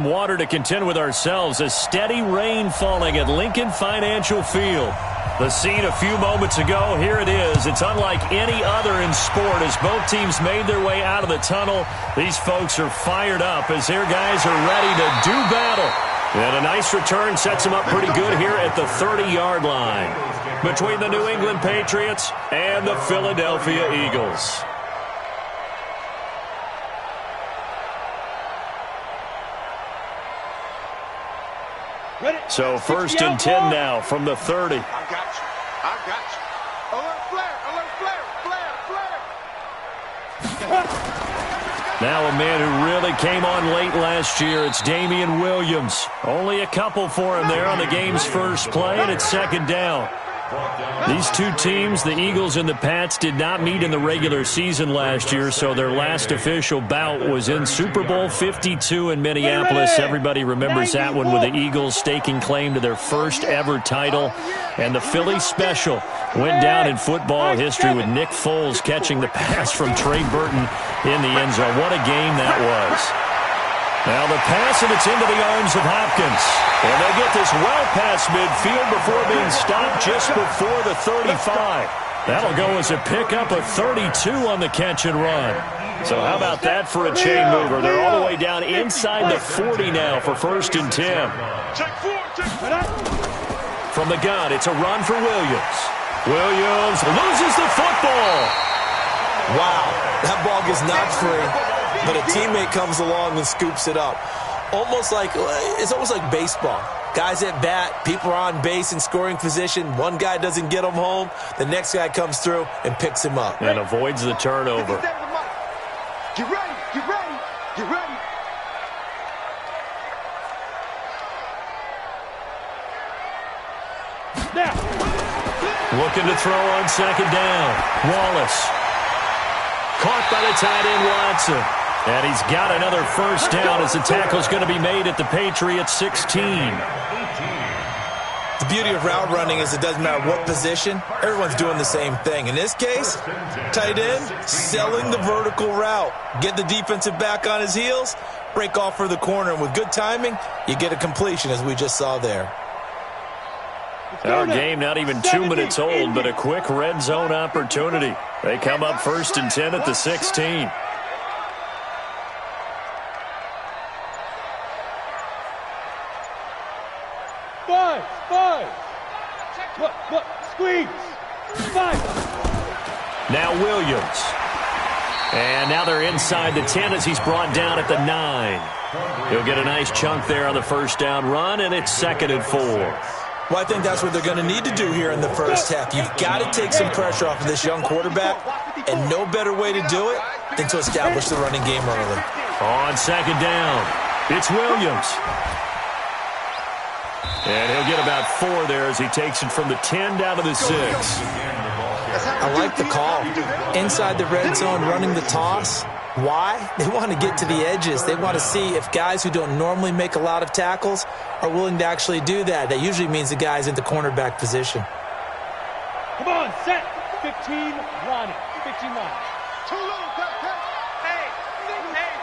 Water to contend with ourselves. A steady rain falling at Lincoln Financial Field. The scene a few moments ago, here it is. It's unlike any other in sport as both teams made their way out of the tunnel. These folks are fired up as their guys are ready to do battle. And a nice return sets them up pretty good here at the 30-yard line between the New England Patriots and the Philadelphia Eagles. So first and 10 now from the 30. I got you. I got you. Alert flare. Alert flare. Flare. Now a man who really came on late last year. It's Damian Williams. Only a couple for him there on the game's first play, and it's second down. These two teams, the Eagles and the Pats, did not meet in the regular season last year, so their last official bout was in Super Bowl 52 in Minneapolis. Everybody remembers that one with the Eagles staking claim to their first ever title. And the Philly special went down in football history with Nick Foles catching the pass from Trey Burton in the end zone. What a game that was. Now the pass, and it's into the arms of Hopkins. And they get this well past midfield before being stopped just before the 35. That'll go as a pickup of 32 on the catch and run. So how about that for a chain mover? They're all the way down inside the 40 now for first and 10. From the gun, it's a run for Williams. Williams loses the football. Wow, that ball gets knocked free. But a teammate comes along and scoops it up. It's almost like baseball. Guys at bat, people are on base in scoring position. One guy doesn't get him home. The next guy comes through and picks him up. And avoids the turnover. Get ready, get ready, get ready. Looking to throw on second down. Wallace. Caught by the tight end Watson. And he's got another first down as the tackle's going to be made at the Patriots 16. The beauty of route running is it doesn't matter what position. Everyone's doing the same thing. In this case, tight end, selling the vertical route. Get the defensive back on his heels, break off for the corner. And with good timing, you get a completion as we just saw there. Our game not even 2 minutes old, but a quick red zone opportunity. They come up first and 10 at the 16. Look, squeeze. 5. Now Williams. And now they're inside the 10 as he's brought down at the 9. He'll get a nice chunk there on the first down run, and it's second and 4. Well, I think that's what they're going to need to do here in the first half. You've got to take some pressure off of this young quarterback, and no better way to do it than to establish the running game early. On second down, it's Williams. And he'll get about 4 there as he takes it from the 10 down to the 6. I like the call. Inside the red zone, running the toss. Why? They want to get to the edges. They want to see if guys who don't normally make a lot of tackles are willing to actually do that. That usually means the guy's in the cornerback position. Come on, set. 15, run. 15 line. Too little, hey,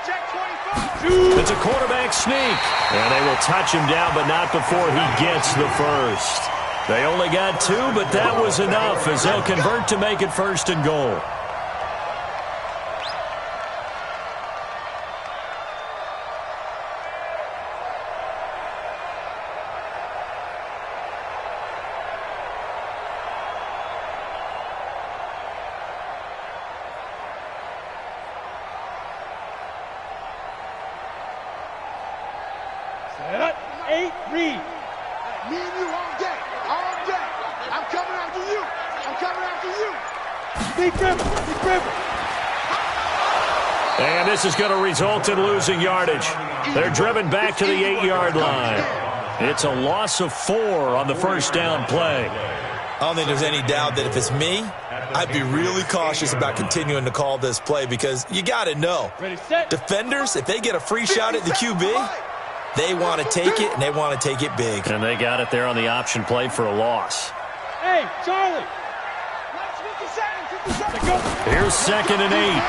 check 25. It's a quarterback sneak. And they will touch him down, but not before he gets the first. They only got 2, but that was enough as they'll convert to make it first and goal. Set up. 8, read. Me and you all day. I'm coming after you. Deep river. And this is going to result in losing yardage. They're driven back to the 8-yard line. It's a loss of 4 on the first down play. I don't think there's any doubt that if it's me, I'd be really cautious about continuing to call this play because you got to know. Defenders, if they get a free shot at the QB, they want to take it, and they want to take it big. And they got it there on the option play for a loss. Hey, Charlie. Here's second and 8.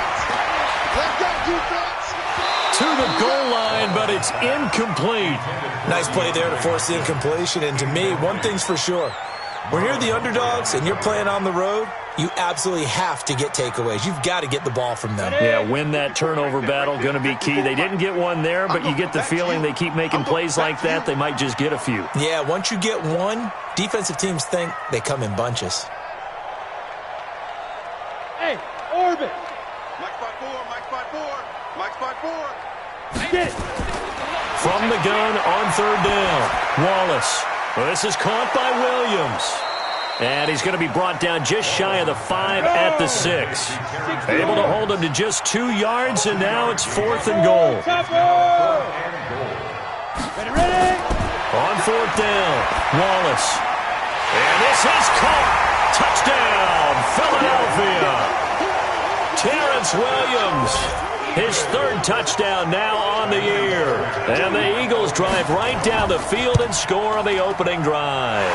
to the goal line, but it's incomplete. Nice play there to force the incompletion. And to me, one thing's for sure. When you're the underdogs and you're playing on the road, you absolutely have to get takeaways. You've got to get the ball from them. Yeah, win that turnover battle, going to be key. They didn't get one there, but you get the feeling they keep making plays like that, they might just get a few. Yeah, once you get one, defensive teams think they come in bunches. Hey, orbit. Mike spot 4, Mike spot 4, Mike spot 4. Get it. From the gun on third down, Wallace. Well, this is caught by Williams. And he's going to be brought down just shy of the 5 at the 6. Able to hold him to just 2 yards, and now it's 4th and goal. Ready? On 4th down, Wallace. And this is caught. Touchdown, Philadelphia. Terrence Williams. His 3rd touchdown now on the year. And the Eagles drive right down the field and score on the opening drive.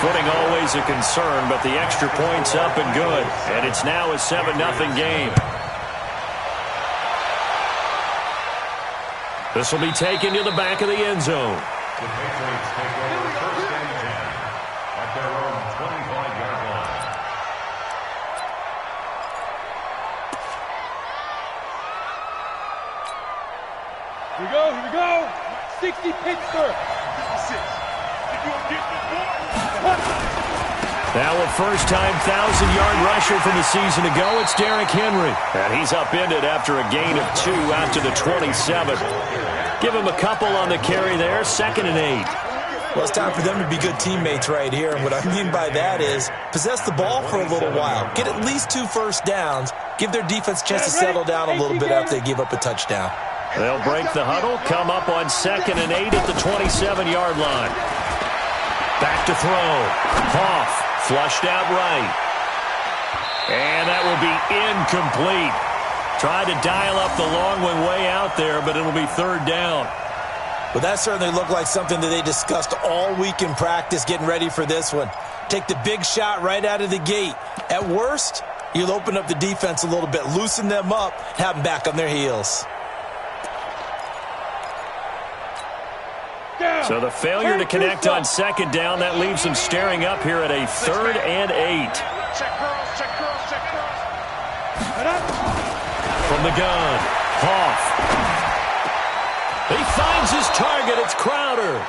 Footing always a concern, but the extra point's up and good. And it's now a 7-0 game. This will be taken to the back of the end zone. The Patriots take over first and 10 at their own 25-yard line. Here we go, here we go. 60 Pittsburgh. 56. If you don't get the ball. Now a first-time 1,000-yard rusher from the season ago, it's Derrick Henry. And he's upended after a gain of 2 after the 27. Give him a couple on the carry there, 2nd and 8. Well, it's time for them to be good teammates right here. And what I mean by that is possess the ball for a little while. Get at least 2 first downs. Give their defense a chance to settle down a little bit after they give up a touchdown. They'll break the huddle, come up on 2nd and 8 at the 27-yard line. Back to throw. Hoff flushed out right. And that will be incomplete. Tried to dial up the long one way out there, but it'll be 3rd down. Well, that certainly looked like something that they discussed all week in practice getting ready for this one. Take the big shot right out of the gate. At worst, you'll open up the defense a little bit, loosen them up, have them back on their heels. So the failure to connect on 2nd down, that leaves them staring up here at a 3rd and 8. Check girls, check girls, check girls. From the gun, Hoff. He finds his target. It's Crowder.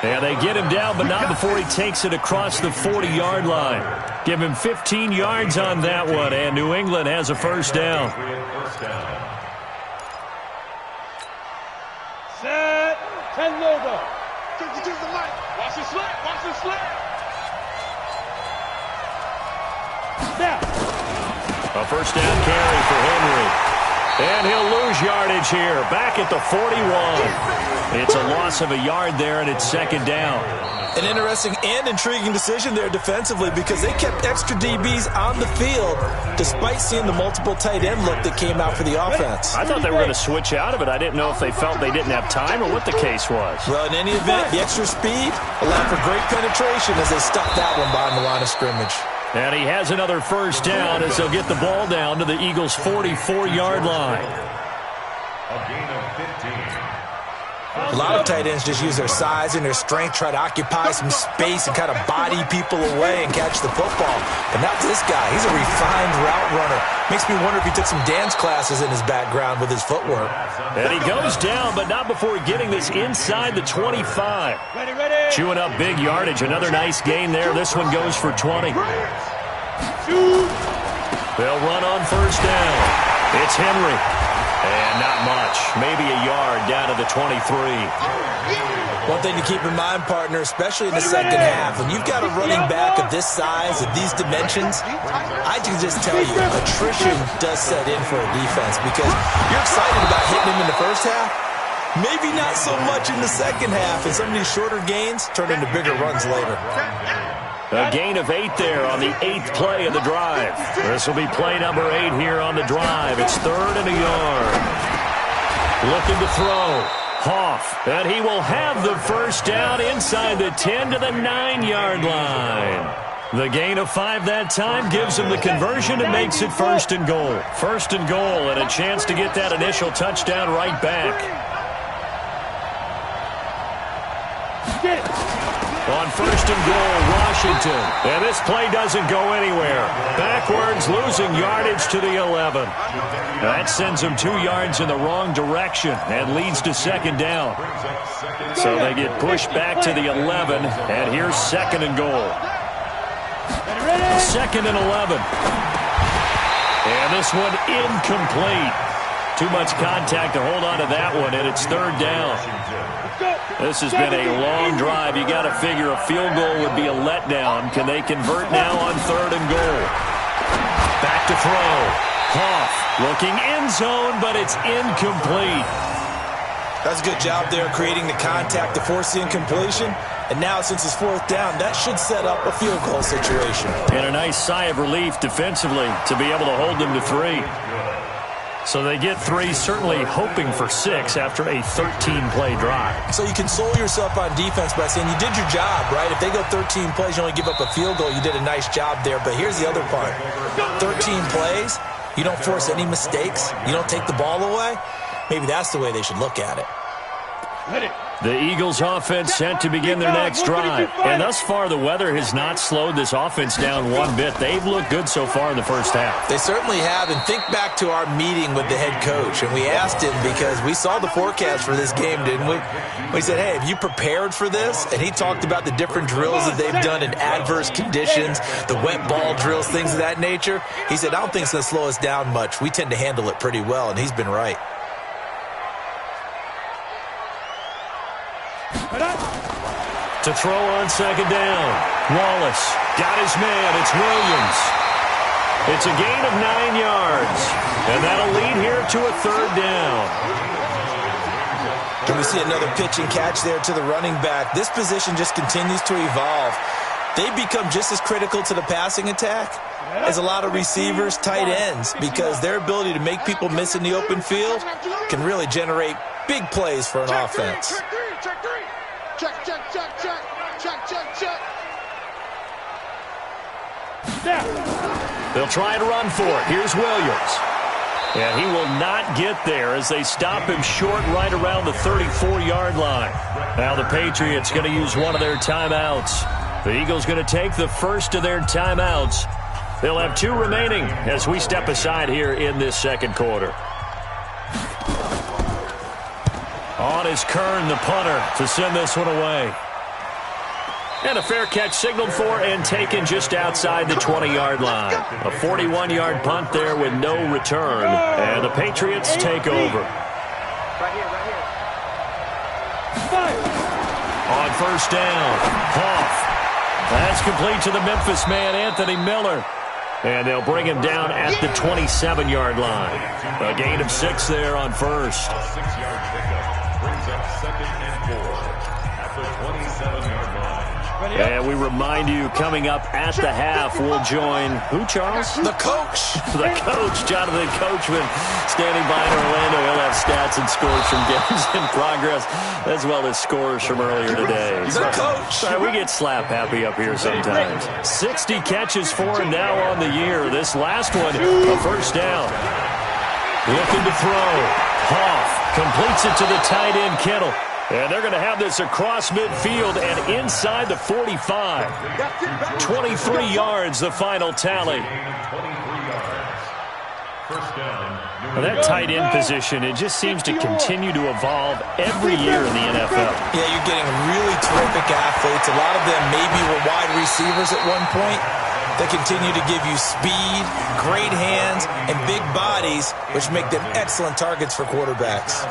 And they get him down, but not before he takes it across the 40-yard line. Give him 15 yards on that one, and New England has a first down. Set. 10 logo. To the light. Watch the slant, watch the slant. Now. A first down carry for Henry. And he'll lose yardage here. Back at the 41. It's a loss of a yard there, and it's 2nd down. An interesting and intriguing decision there defensively because they kept extra DBs on the field despite seeing the multiple tight end look that came out for the offense. I thought they were going to switch out of it. I didn't know if they felt they didn't have time or what the case was. Well, in any event, the extra speed allowed for great penetration as they stuffed that one behind the line of scrimmage. And he has another first down as they'll get the ball down to the Eagles' 44-yard line. A gain of 15. A lot of tight ends just use their size and their strength, try to occupy some space and kind of body people away and catch the football. But not this guy. He's a refined route runner. Makes me wonder if he took some dance classes in his background with his footwork. And he goes down, but not before getting this inside the 25. Ready. Chewing up big yardage. Another nice gain there. This one goes for 20. They'll run on first down. It's Henry. And not much. Maybe a yard down to the 23. One thing to keep in mind, partner, especially in the second half, when you've got a running back of this size, of these dimensions, I can just tell you, attrition does set in for a defense because you're excited about hitting him in the first half. Maybe not so much in the second half, and some of these shorter gains turn into bigger runs later. A gain of 8 there on the 8th play of the drive. This will be play number 8 here on the drive. It's 3rd and a yard. Looking to throw. Hoff. And he will have the first down inside the 10 to the 9-yard line. The gain of 5 that time gives him the conversion and makes it 1st and goal. 1st and goal and a chance to get that initial touchdown right back. On 1st and goal, Washington. And this play doesn't go anywhere. Backwards, losing yardage to the 11. That sends them 2 yards in the wrong direction and leads to 2nd down. So they get pushed back to the 11, and here's 2nd and goal. 2nd and 11. And this one incomplete. Too much contact to hold on to that one, and it's 3rd down. This has been a long drive. You got to figure a field goal would be a letdown. Can they convert now on 3rd and goal? Back to throw. Hoff looking end zone, but it's incomplete. That's a good job there creating the contact to force the incompletion. And now, since it's 4th down, that should set up a field goal situation. And a nice sigh of relief defensively to be able to hold them to 3. So they get 3, certainly hoping for 6 after a 13-play drive. So you console yourself on defense by saying you did your job, right? If they go 13 plays, you only give up a field goal, you did a nice job there. But here's the other part. 13 plays, you don't force any mistakes, you don't take the ball away. Maybe that's the way they should look at it. The Eagles offense set to begin their next drive. And thus far, the weather has not slowed this offense down one bit. They've looked good so far in the first half. They certainly have. And think back to our meeting with the head coach. And we asked him, because we saw the forecast for this game, didn't we? We said, hey, have you prepared for this? And he talked about the different drills that they've done in adverse conditions, the wet ball drills, things of that nature. He said, I don't think it's going to slow us down much. We tend to handle it pretty well. And he's been right. To throw on 2nd down. Wallace got his man. It's Williams. It's a gain of 9 yards. And that'll lead here to a 3rd down. And we see another pitch and catch there to the running back. This position just continues to evolve. They've become just as critical to the passing attack as a lot of receivers, tight ends, because their ability to make people miss in the open field can really generate big plays for an offense. Check 3. Check, check, check, check. Check, check, check. They'll try to run for it. Here's Williams. And he will not get there as they stop him short right around the 34-yard line. Now the Patriots going to use one of their timeouts. The Eagles going to take the first of their timeouts. They'll have 2 remaining as we step aside here in this 2nd quarter. On is Kern, the punter, to send this one away. And a fair catch signaled for and taken just outside the 20-yard line. A 41-yard punt there with no return. And the Patriots take over. Right here. On 1st down, Hoff. That's complete to the Memphis man, Anthony Miller. And they'll bring him down at the 27-yard line. A gain of 6 there on 1st. A 6-yard pickup brings up 2nd and 4 at the 27-yard line. And we remind you, coming up at the half, we'll join who, Charles? The coach. The coach, Jonathan Coachman, standing by in Orlando. He'll have stats and scores from games in progress, as well as scores from earlier today. The coach. We get slap happy up here sometimes. 60 catches for him now on the year. This last one, a 1st down. Looking to throw. Hoff completes it to the tight end, Kittle. And they're going to have this across midfield and inside the 45. 23 yards, the final tally. Well, that tight end position, it just seems to continue to evolve every year in the NFL. Yeah, you're getting really terrific athletes. A lot of them maybe were wide receivers at one point. They continue to give you speed, great hands, and big bodies, which make them excellent targets for quarterbacks.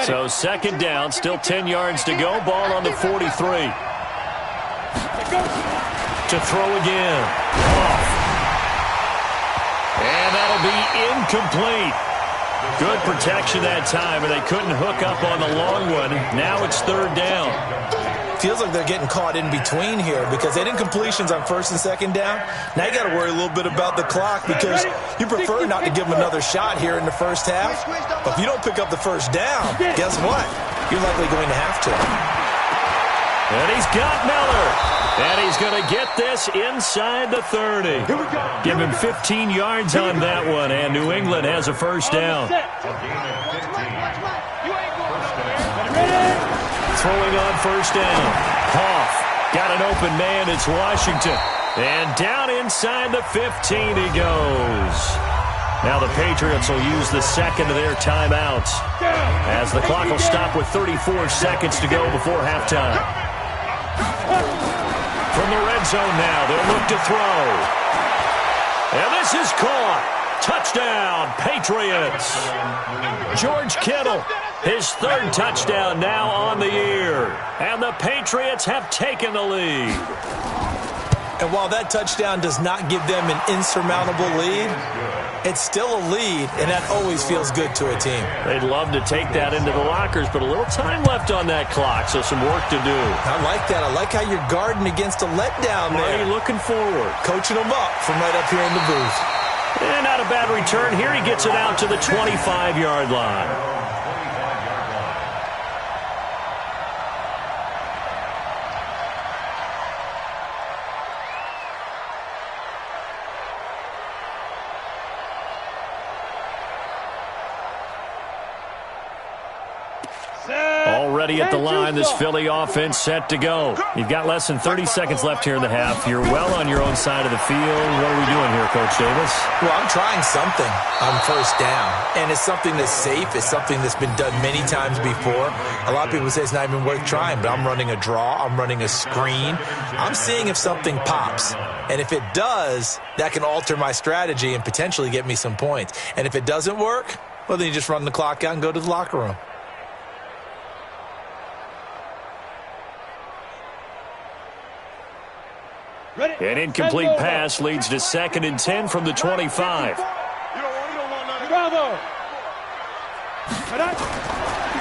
So 2nd down, still 10 yards to go. Ball on the 43. To throw again. Off. And that'll be incomplete. Good protection that time, and they couldn't hook up on the long one. Now it's 3rd down. Feels like they're getting caught in between here because they didn't completions on first and second down. Now you got to worry a little bit about the clock because you prefer not to give them another shot here in the first half. But if you don't pick up the first down, guess what? You're likely going to have to. And he's got Miller. And he's going to get this inside the 30. Give him 15 yards on that one, and New England has a first down. Throwing on first down. Hoff got an open man. It's Washington. And down inside the 15 he goes. Now the Patriots will use the second of their timeouts as the clock will stop with 34 seconds to go before halftime. From the red zone now, they'll look to throw. And this is caught. Touchdown, Patriots. George Kittle, his third touchdown now on the year. And the Patriots have taken the lead. And while that touchdown does not give them an insurmountable lead, it's still a lead, and that always feels good to a team. They'd love to take that into the lockers, but a little time left on that clock, so some work to do. I like that. I like how you're guarding against a letdown there. Already looking forward. Coaching them up from right up here in the booth. And not a bad return here. He gets it out to the 25-yard line. Already at the line, this Philly offense set to go. You've got less than 30 seconds left here in the half. You're well on your own side of the field. What are we doing here, Coach Davis? Well, I'm trying something on first down, and it's something that's safe. It's something that's been done many times before. A lot of people say it's not even worth trying, but I'm running a draw. I'm running a screen. I'm seeing if something pops, and if it does, that can alter my strategy and potentially get me some points. And if it doesn't work, well, then you just run the clock out and go to the locker room. An incomplete pass leads to 2nd and 10 from the 25. Bravo.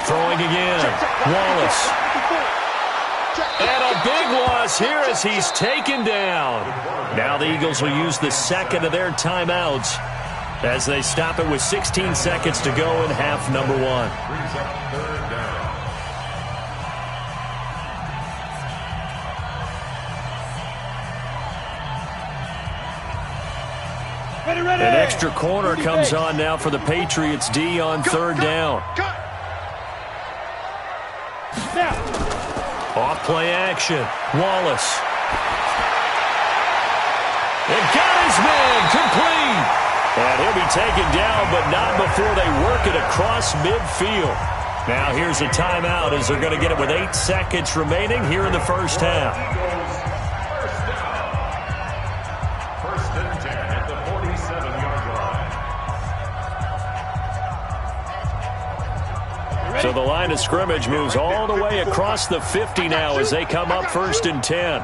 Throwing again. Wallace. And a big loss here as he's taken down. Now the Eagles will use the second of their timeouts as they stop it with 16 seconds to go in half number 1. An extra corner comes on now for the Patriots D on 3rd down. Off play action. Wallace. And got his man complete. And he'll be taken down, but not before they work it across midfield. Now here's a timeout as they're going to get it with 8 seconds remaining here in the first half. So the line of scrimmage moves all the way across the 50 now as they come up 1st and 10.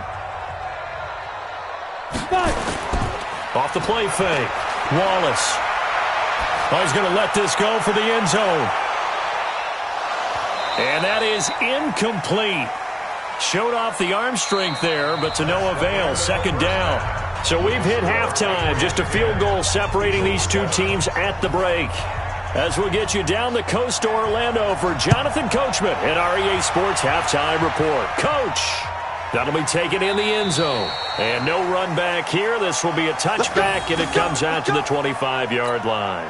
Off the play fake. Wallace. Oh, he's going to let this go for the end zone. And that is incomplete. Showed off the arm strength there, but to no avail. 2nd down. So we've hit halftime. Just a field goal separating these two teams at the break. As we'll get you down the coast to Orlando for Jonathan Coachman at our EA Sports Halftime Report. Coach, that'll be taken in the end zone. And no run back here. This will be a touchback, and it comes out to the 25-yard line.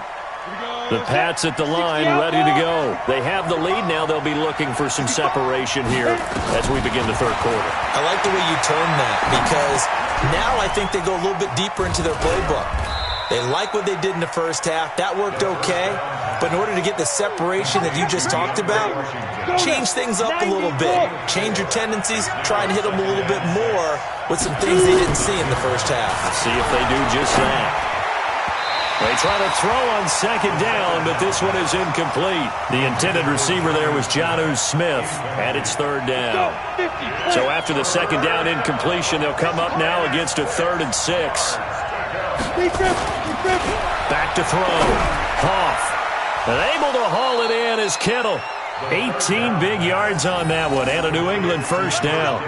The Pats at the line ready to go. They have the lead now. They'll be looking for some separation here as we begin the 3rd quarter. I like the way you term that because now I think they go a little bit deeper into their playbook. They like what they did in the first half. That worked okay. But in order to get the separation that you just talked about, change things up a little bit. Change your tendencies. Try and hit them a little bit more with some things they didn't see in the first half. See if they do just that. They try to throw on 2nd down, but this one is incomplete. The intended receiver there was Jonnu Smith, and it's 3rd down. So after the 2nd down incompletion, they'll come up now against a 3rd and 6. Back to throw. Hoff. And able to haul it in is Kittle. 18 big yards on that one, and a New England first down.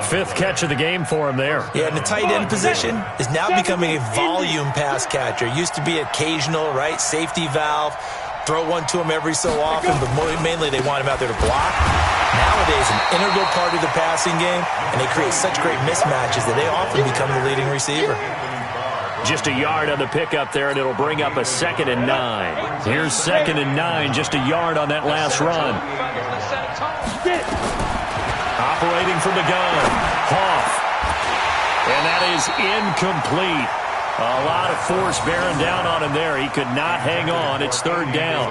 Fifth catch of the game for him there. Yeah, and the tight end position is now becoming a volume pass catcher. Used to be occasional, right? Safety valve. Throw one to him every so often, but mainly they want him out there to block. Nowadays, an integral part of the passing game, and they create such great mismatches that they often become the leading receiver. Just a yard on the pickup there, and it'll bring up a 2nd and 9. Here's 2nd and 9, just a yard on that last run. Operating from the gun, Hoff. And that is incomplete. A lot of force bearing down on him there. He could not hang on. It's 3rd down.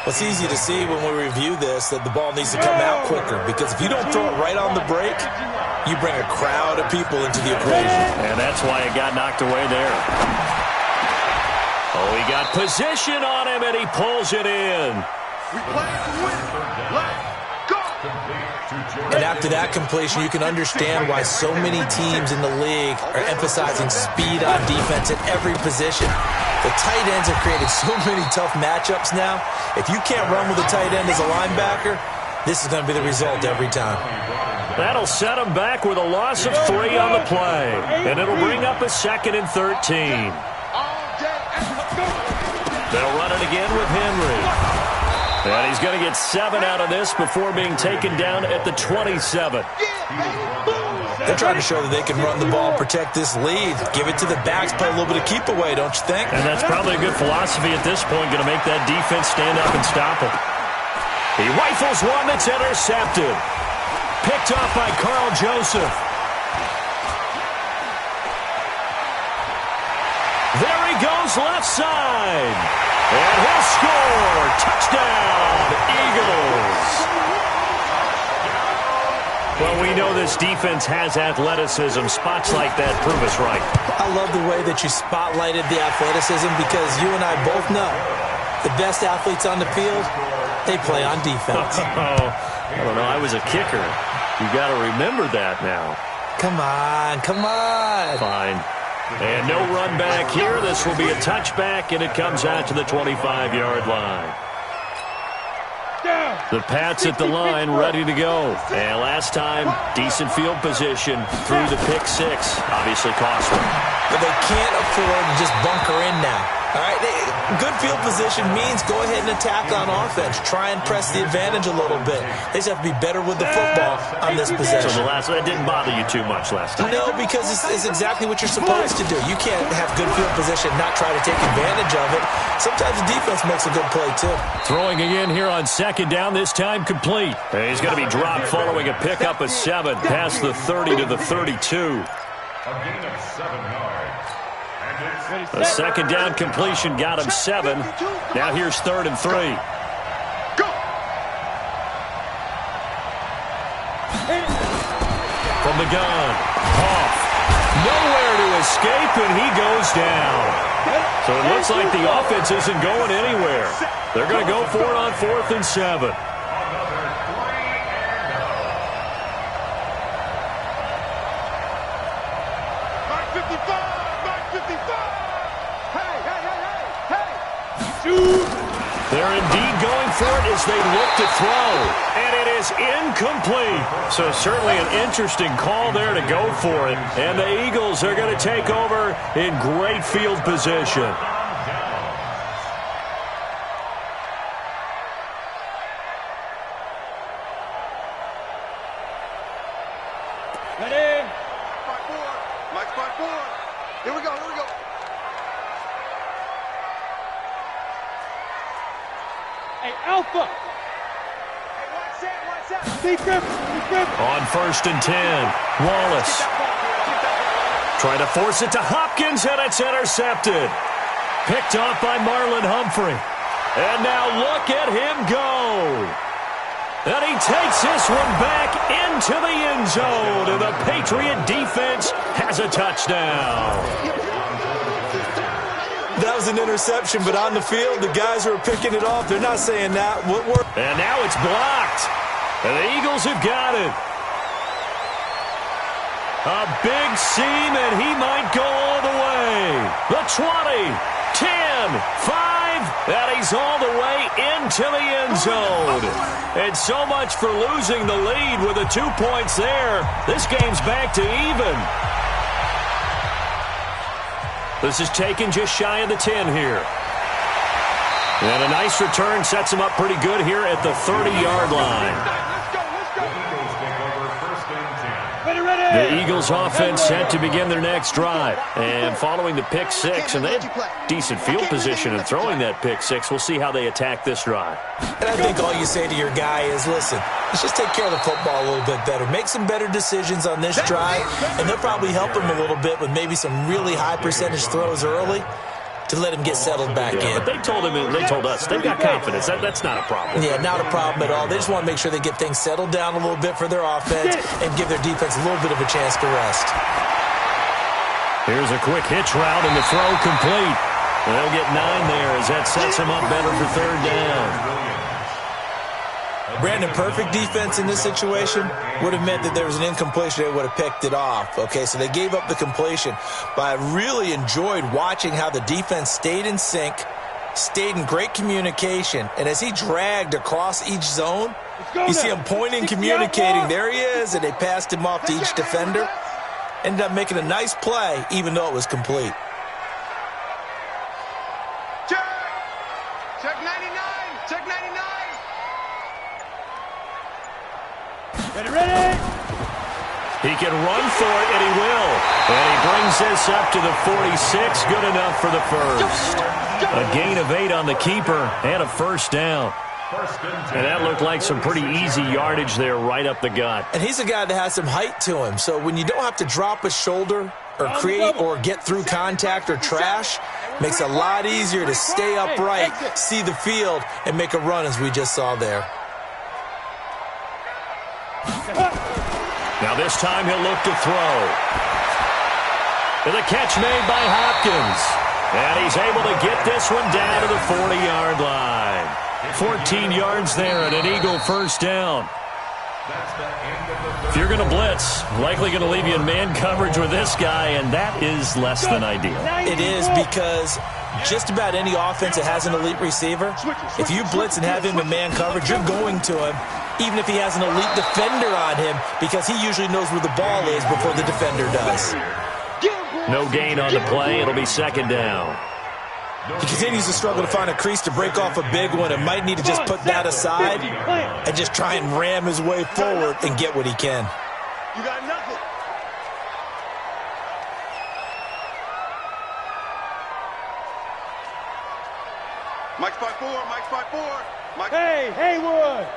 Well, it's easy to see when we review this that the ball needs to come out quicker, because if you don't throw it right on the break, you bring a crowd of people into the equation. And that's why it got knocked away there. Oh, he got position on him, and he pulls it in. We play to win. Let's go. And after that completion, you can understand why so many teams in the league are emphasizing speed on defense at every position. The tight ends have created so many tough matchups now. If you can't run with a tight end as a linebacker, this is going to be the result every time. That'll set him back with a loss of 3 on the play. And it'll bring up a 2nd and 13. They'll run it again with Henry. And he's going to get 7 out of this before being taken down at the 27. They're trying to show that they can run the ball, protect this lead, give it to the backs, play a little bit of keep away, don't you think? And that's probably a good philosophy at this point, going to make that defense stand up and stop him. He rifles one that's intercepted. Picked off by Carl Joseph. There he goes left side. And he'll score. Touchdown, Eagles. Well, we know this defense has athleticism. Spots like that prove us right. I love the way that you spotlighted the athleticism, because you and I both know the best athletes on the field, they play on defense. Oh, I don't know. I was a kicker. You got to remember that now. Come on, come on. Fine. And no run back here. This will be a touchback, and it comes out to the 25-yard line. The Pats at the line, ready to go. And last time, decent field position through the pick 6. Obviously costly. But they can't afford to just bunker in now. All right, good field position means go ahead and attack on offense. Try and press the advantage a little bit. They just have to be better with the football on this possession. So that didn't bother you too much last time? No, because it's exactly what you're supposed to do. You can't have good field position and not try to take advantage of it. Sometimes the defense makes a good play, too. Throwing again here on 2nd down, this time complete. And he's going to be dropped following a pickup of 7 past the 30 to the 32. A gain of 7 yards. The 2nd down completion got him 7. Now here's 3rd and 3. Go. From the gun, Hoff. Nowhere to escape, and he goes down. So it looks like the offense isn't going anywhere. They're going to go for it on 4th and 7. They're indeed going for it as they look to throw. And it is incomplete. So certainly an interesting call there to go for it. And the Eagles are going to take over in great field position. Ready? Spot 4. Here we go, here we go. Hey, Alpha! Hey, watch that. Steve Griffin! On 1st and 10, Wallace. Trying to force it to Hopkins, and it's intercepted. Picked off by Marlon Humphrey. And now look at him go. And he takes this one back into the end zone. And the Patriot defense has a touchdown. That was an interception, but on the field, the guys who are picking it off, they're not saying that. And now it's blocked. And the Eagles have got it. A big seam, and he might go all the way. The 20, 10, 5, And he's all the way into the end zone. And so much for losing the lead with the 2 points there. This game's back to even. This is taken just shy of the 10 here. And a nice return sets him up pretty good here at the 30-yard line. The Eagles offense set to begin their next drive. And following the pick six, and they had decent field position in throwing that pick six. We'll see how they attack this drive. And I think all you say to your guy is, listen, let's just take care of the football a little bit better. Make some better decisions on this drive, and they'll probably help him a little bit with maybe some really high percentage throws early to let him get settled back in. But they told us, they've got confidence. That's not a problem. Yeah, not a problem at all. They just want to make sure they get things settled down a little bit for their offense and give their defense a little bit of a chance to rest. Here's a quick hitch route, and the throw complete. And they'll get 9 there as that sets him up better for third down. Brandon, perfect defense in this situation would have meant that there was an incompletion. They would have picked it off. Okay, so they gave up the completion. But I really enjoyed watching how the defense stayed in sync, stayed in great communication. And as he dragged across each zone, you see him pointing, communicating. There he is, and they passed him off to each defender. Ended up making a nice play, even though it was complete. Check 99. Check 99. Ready? He can run for it, and he will. And he brings this up to the 46. Good enough for the first. A gain of 8 on the keeper and a first down. And that looked like some pretty easy yardage there right up the gut. And he's a guy that has some height to him. So when you don't have to drop a shoulder or create or get through contact or trash, makes it a lot easier to stay upright, see the field, and make a run as we just saw there. Now this time he'll look to throw. And the catch made by Hopkins. And he's able to get this one down to the 40-yard line. 14 yards there and an Eagle first down. If you're going to blitz, likely going to leave you in man coverage with this guy, and that is less than ideal. It is, because just about any offense that has an elite receiver, if you blitz and have him in man coverage, you're going to him, even if he has an elite defender on him, because he usually knows where the ball is before the defender does. No gain on the play. It'll be second down. He continues to struggle to find a crease to break off a big one and might need to just put that aside and just try and ram his way forward and get what he can. You got nothing. Mike's 5-4. Mike's 5-4. Mike. Hey, Haywood.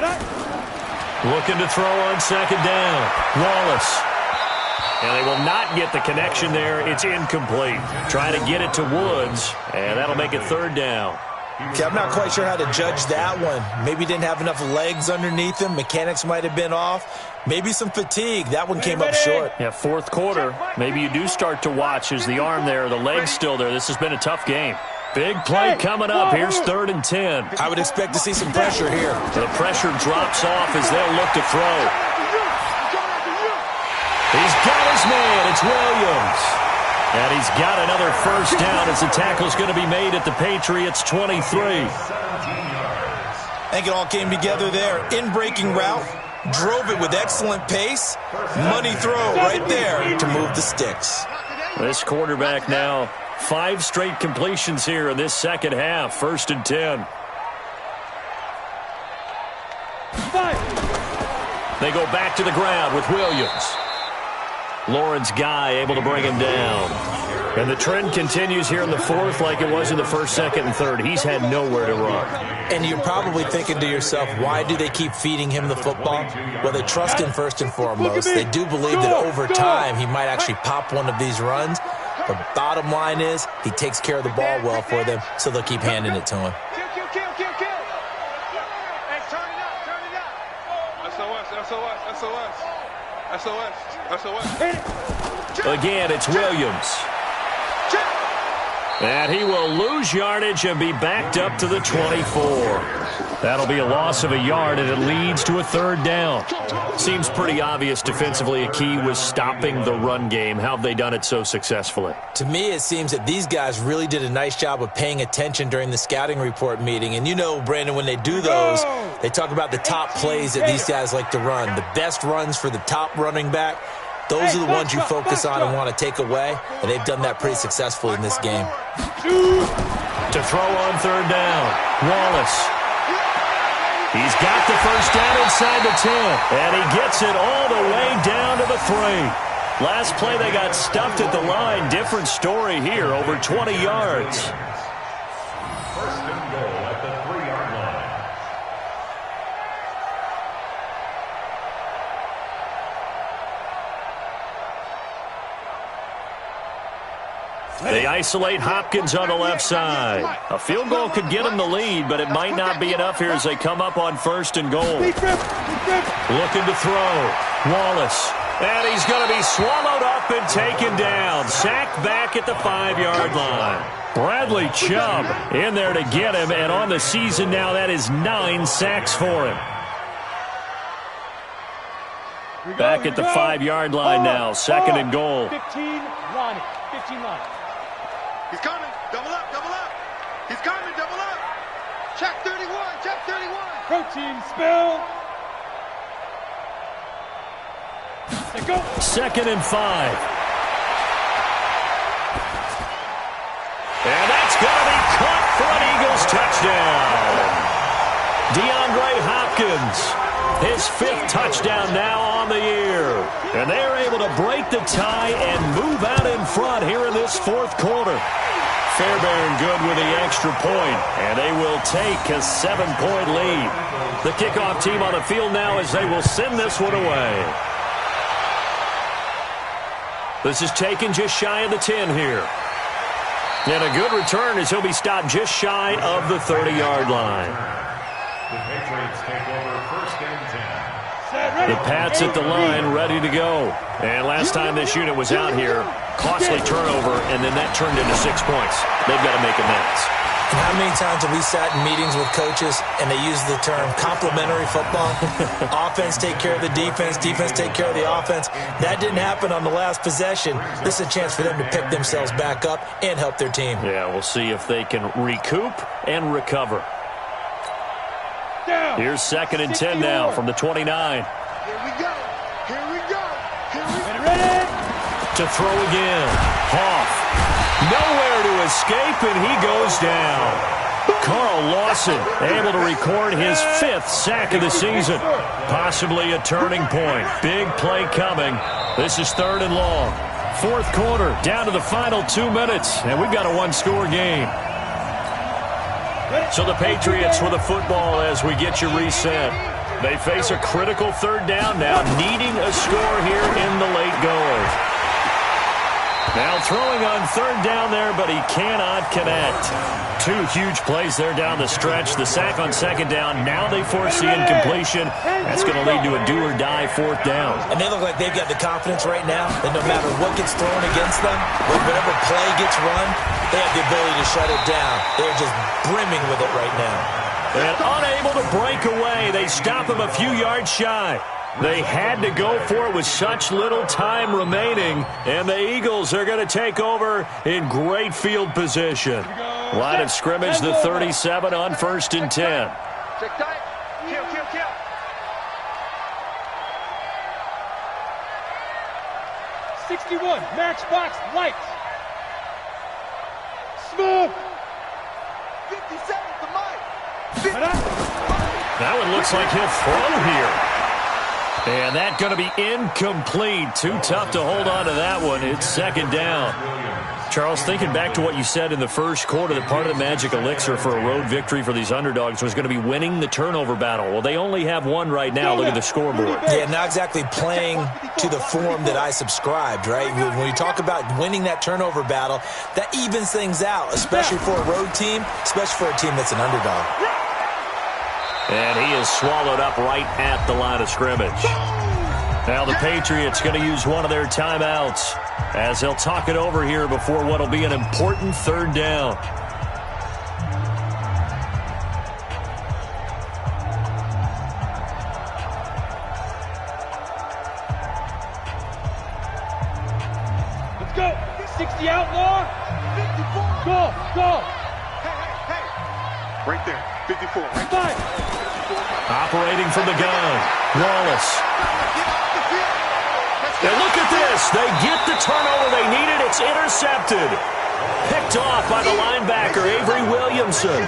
Run. Looking to throw on second down. Wallace. And they will not get the connection there. It's incomplete. Trying to get it to Woods, and that'll make it third down. Okay, I'm not quite sure how to judge that one. Maybe didn't have enough legs underneath him. Mechanics might have been off. Maybe some fatigue. That one came up short. Yeah, fourth quarter. Maybe you do start to watch as the arm there, the leg's still there. This has been a tough game. Big play coming up. Here's 3rd and 10. I would expect to see some pressure here. The pressure drops off as they'll look to throw. He's got his man. It's Williams. And he's got another first down as the tackle's going to be made at the Patriots' 23. I think it all came together there. In-breaking route. Drove it with excellent pace. Money throw right there to move the sticks. This quarterback now, 5 straight completions here in this second half. 1st and 10. They go back to the ground with Williams. Lawrence Guy able to bring him down. And the trend continues here in the 4th like it was in the 1st, 2nd, and 3rd. He's had nowhere to run. And you're probably thinking to yourself, why do they keep feeding him the football? Well, they trust him first and foremost. They do believe that over time he might actually pop one of these runs. The bottom line is he takes care of the ball well for them, so they'll keep handing it to him. Kill. Hey, turn it up. SOS. Again, it's Williams. And he will lose yardage and be backed up to the 24. That'll be a loss of a yard, and it leads to a third down. Seems pretty obvious defensively a key was stopping the run game. How have they done it so successfully? To me, it seems that these guys really did a nice job of paying attention during the scouting report meeting. And you know, Brandon, when they do those, they talk about the top plays that these guys like to run. The best runs for the top running back. Those are the ones you focus on and want to take away, and they've done that pretty successfully in this game. To throw on third down, Wallace. He's got the first down inside the 10, and he gets it all the way down to the 3. Last play, they got stuffed at the line. Different story here, over 20 yards. First and goal at the 3-yard line. They isolate Hopkins on the left side. A field goal could get them the lead, but it might not be enough here as they come up on first and goal. Looking to throw. Wallace. And he's going to be swallowed up and taken down. Sacked back at the 5-yard line. Bradley Chubb in there to get him, and on the season now, that is 9 sacks for him. Back at the 5-yard line now, second and goal. 15 line. 15 line. He's coming. Double up, double up. He's coming, double up. Check 31, check 31. Protein spill. Let's go. Second and 5. And that's going to be caught for an Eagles touchdown. DeAndre Hopkins, his 5th touchdown now on the year. And they are able to break the tie and move out in front here in this 4th quarter. Fairbairn good with the extra point, and they will take a 7-point lead. The kickoff team on the field now as they will send this one away. This is taken just shy of the 10 here. And a good return as he'll be stopped just shy of the 30-yard line. The Patriots take over first and 10. The Pats at the line, ready to go. And last time this unit was out here, costly turnover, and then that turned into 6 points. They've got to make amends. And how many times have we sat in meetings with coaches and they use the term complementary football? Offense take care of the defense, defense take care of the offense. That didn't happen on the last possession. This is a chance for them to pick themselves back up and help their team. Yeah, we'll see if they can recoup and recover. Here's second and 10 now from the 29. Here we go. Here we go. Here we go. Ready? To throw again. Hoff. Nowhere to escape, and he goes down. Carl Lawson able to record his 5th sack of the season. Possibly a turning point. Big play coming. This is 3rd and long. 4th quarter, down to the final 2 minutes, and we've got a 1-score game. So the Patriots with the football as we get you reset. They face a critical 3rd down now, needing a score here in the late going. Now throwing on 3rd down there, but he cannot connect. 2 huge plays there down the stretch. The sack on 2nd down. Now they force the incompletion. That's going to lead to a do-or-die 4th down. And they look like they've got the confidence right now that no matter what gets thrown against them, whatever play gets run, they have the ability to shut it down. They're just brimming with it right now. And unable to break away. They stop him a few yards shy. They had to go for it with such little time remaining, and the Eagles are going to take over in great field position. Line of scrimmage, the 37 on 1st and 10. Check tight. Kill, kill, kill. '61 Matchbox Lights. Smooth. 57 to Mike. That one looks like he'll throw here. And that's going to be incomplete. Too tough to hold on to that one. It's 2nd down. Charles, thinking back to what you said in the first quarter, that part of the magic elixir for a road victory for these underdogs was going to be winning the turnover battle. Well, they only have one right now. Look at the scoreboard. Yeah, not exactly playing to the form that I subscribed, right? When you talk about winning that turnover battle, that evens things out, especially for a road team, especially for a team that's an underdog. And he is swallowed up right at the line of scrimmage. Now the Patriots going to use one of their timeouts as they'll talk it over here before what will be an important 3rd down. 60 outlaw. 54. Go. Hey. Right there. 54. Right Five. Operating from the gun. Wallace. And look at this. They get the turnover they needed. It's intercepted. Picked off by the linebacker, Avery Williamson.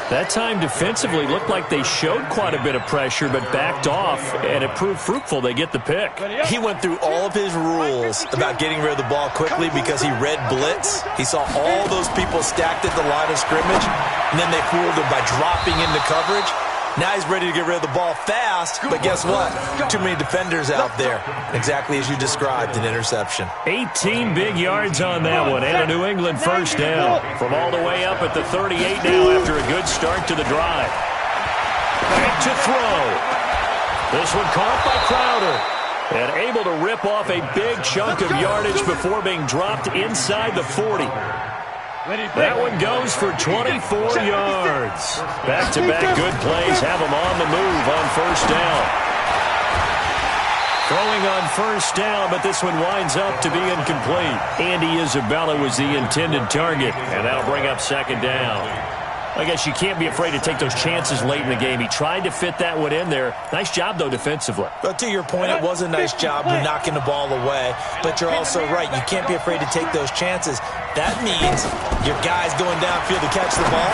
That time defensively looked like they showed quite a bit of pressure but backed off, and it proved fruitful. They get the pick. He went through all of his rules about getting rid of the ball quickly because he read blitz. He saw all those people stacked at the line of scrimmage, and then they fooled him by dropping into coverage. Now he's ready to get rid of the ball fast, but guess what? Too many defenders out there. Exactly as you described, an interception. 18 big yards on that one, and a New England first down. From all the way up at the 38 now after a good start to the drive. Back to throw. This one caught by Crowder. And able to rip off a big chunk of yardage before being dropped inside the 40. That one goes for 24 yards. Back-to-back good plays have them on the move on first down. Throwing on first down, but this one winds up to be incomplete. Andy Isabella was the intended target, and that'll bring up second down. I guess you can't be afraid to take those chances late in the game. He tried to fit that one in there. Nice job, though, defensively. But to your point, it was a nice job knocking the ball away. But you're also right. You can't be afraid to take those chances. That means your guys going downfield to catch the ball,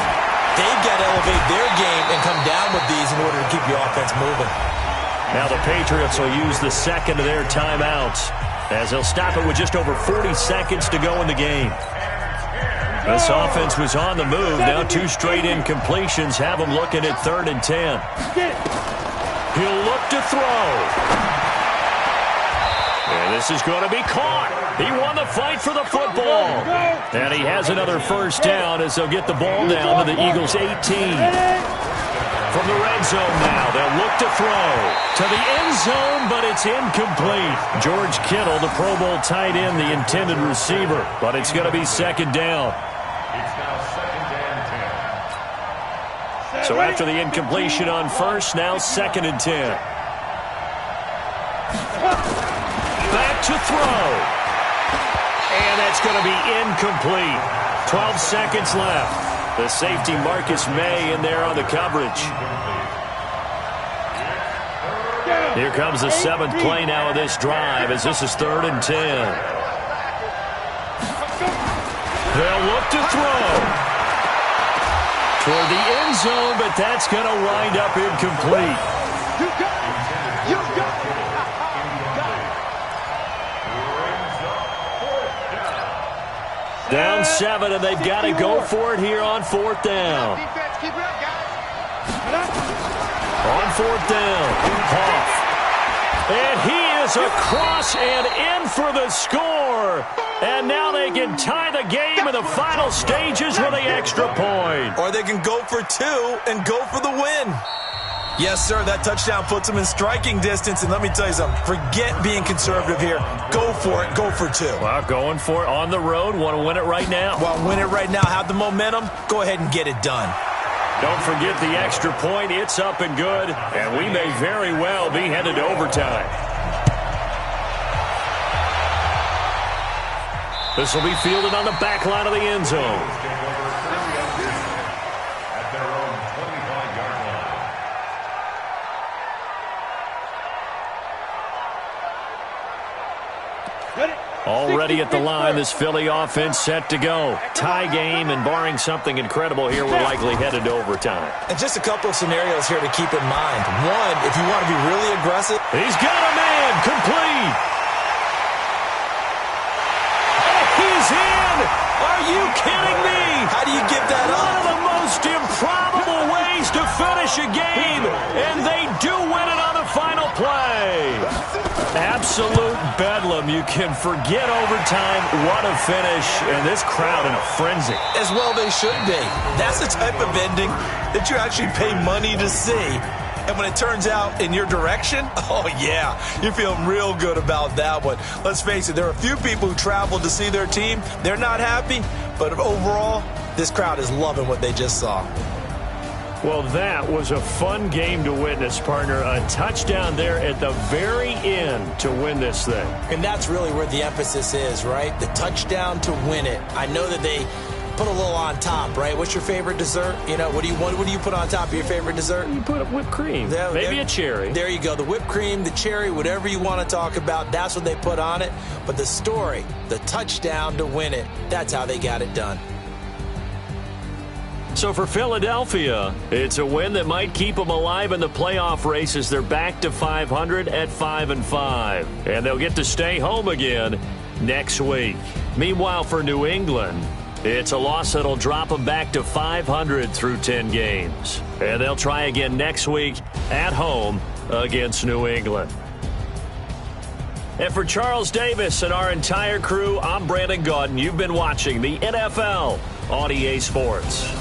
they've got to elevate their game and come down with these in order to keep your offense moving. Now the Patriots will use the second of their timeouts as they'll stop it with just over 40 seconds to go in the game. This offense was on the move. Now two straight incompletions have them looking at 3rd and 10. He'll look to throw. And this is going to be caught. He won the fight for the football. And he has another first down as they'll get the ball down to the Eagles' 18. From the red zone now, they'll look to throw to the end zone, but it's incomplete. George Kittle, the Pro Bowl tight end, the intended receiver, but it's going to be second down. It's now 2nd and 10. So after the incompletion on first, now 2nd and 10. Back to throw. And that's going to be incomplete. 12 seconds left. The safety Marcus May in there on the coverage. Here comes the 7th play now of this drive as this is 3rd and 10. They'll look to throw toward the end zone, but that's going to wind up incomplete. Down 7, and they've got to go for it here on 4th down. On 4th down, Hoff. And he is across and in for the score. And now they can tie the game in the final stages with the extra point. Or they can go for 2 and go for the win. Yes, sir, that touchdown puts them in striking distance. And let me tell you something, forget being conservative here. Go for it, go for 2. Well, going for it on the road, want to win it right now. Well, win it right now, have the momentum, go ahead and get it done. Don't forget the extra point, it's up and good, and we may very well be headed to overtime. This will be fielded on the back line of the end zone. Already at the line, this Philly offense set to go. Tie game, and barring something incredible here, we're likely headed to overtime. And just a couple of scenarios here to keep in mind. One, if you want to be really aggressive. He's got a man, complete. And he's in. Are you kidding me? How do you give that up? One of the most improbable ways to finish a game, and they do win it on the final play. Absolute bedlam. You can forget overtime. What a finish. And this crowd in a frenzy. As well they should be. That's the type of ending that you actually pay money to see. And when it turns out in your direction, oh yeah, you're feeling real good about that one. Let's face it, there are a few people who traveled to see their team. They're not happy, but overall, this crowd is loving what they just saw. Well, that was a fun game to witness, partner. A touchdown there at the very end to win this thing. And that's really where the emphasis is, right? The touchdown to win it. I know that they put a little on top, right? What's your favorite dessert? You know, what do you put on top of your favorite dessert? You put whipped cream, maybe a cherry. There you go. The whipped cream, the cherry, whatever you want to talk about, that's what they put on it. But the story, the touchdown to win it, that's how they got it done. So for Philadelphia, it's a win that might keep them alive in the playoff races. They're back to 500 at 5-5, and they'll get to stay home again next week. Meanwhile, for New England, it's a loss that'll drop them back to 500 through 10 games, and they'll try again next week at home against New England. And for Charles Davis and our entire crew, I'm Brandon Gaudin. You've been watching the NFL on EA Sports.